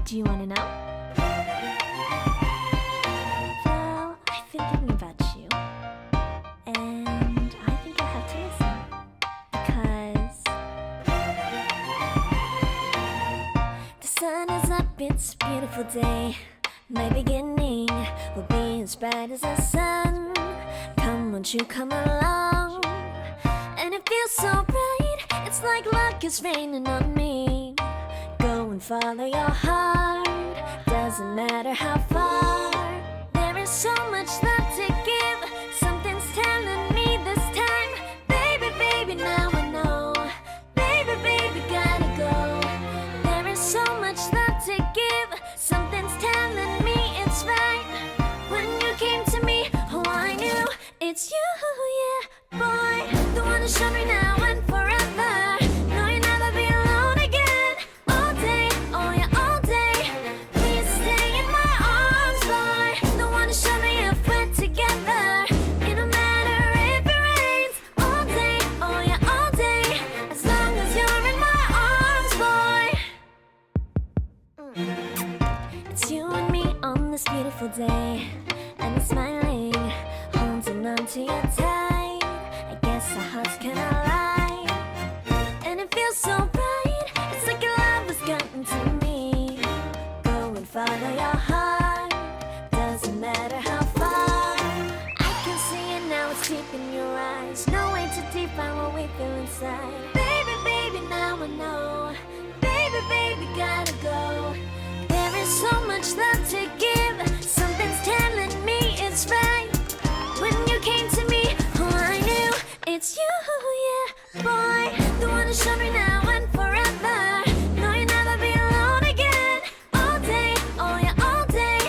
Do you want to know? Well, I've been thinking about you, and I think you'll have to listen because the sun is up, it's a beautiful day. My beginning will be as bright as the sun. Come, won't you come along? And it feels so bright, it's like luck is raining on me. Go and follow your heart, doesn't matter how far. There is so much love to give, something's telling me this time. Baby, baby, now I know. Baby, baby, gotta go. There is so much love to give, something's telling me it's right. When you came to me, oh I knew it's you, yeah, boy. The one who showed me now and forever. No, you'll never be alone again. All day, oh yeah, all day. Please stay in my arms, boy. The one who showed me if we're together. It don't matter if it rains. All day, oh yeah, all day. As long as you're in my arms, boy. It's you and me on this beautiful day, and it's smiling, holding on to you tight. I guess our hearts can align, and it feels so bright. It's like your love has gotten to me. Go and follow your heart, doesn't matter how far. I can see it now, it's deep in your eyes. No way to define what we feel inside. Baby, baby, now I know. Baby, baby, gotta go. There is so much love to give, something's telling me it's right. When you came to me, oh I knew it's you, yeah, boy. The one who showed me now and forever. No, you'll never be alone again. All day, oh yeah, all day.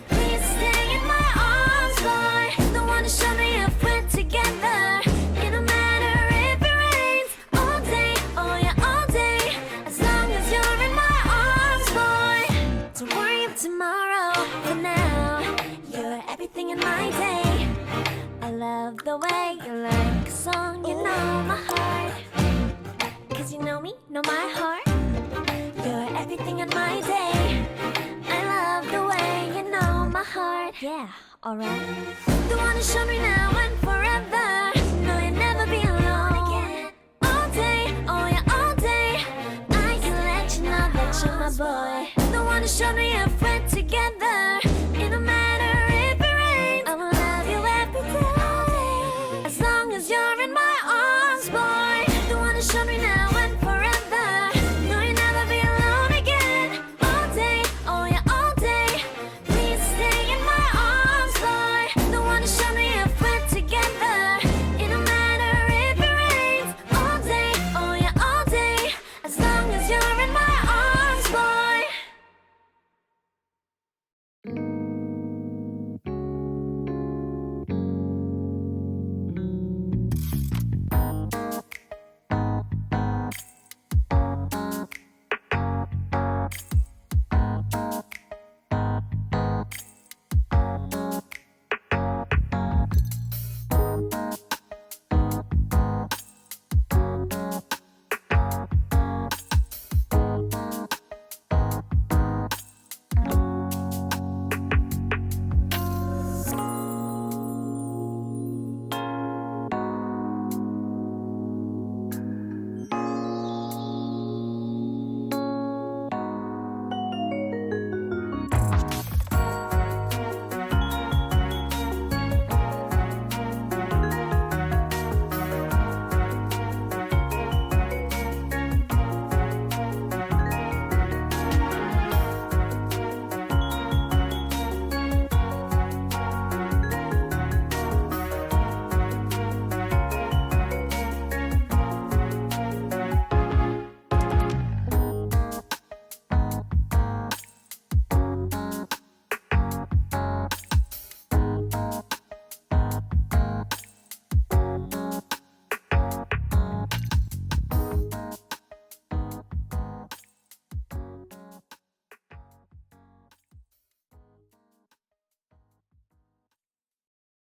Please stay in my arms, boy. The one who showed me if we're together. It don't matter if it rains. All day, oh yeah, all day. As long as you're in my arms, boy. Don't worry of tomorrow. For now, you're everything in my day. I love the way you like a song, you know my heart. Cause you know me, know my heart. You're everything in my day. I love the way you know my heart. Yeah, alright. The one who showed me now and forever. No, you'll never be alone again. All day, oh yeah, all day. I can let you know that you're my boy. The one who showed me a friend.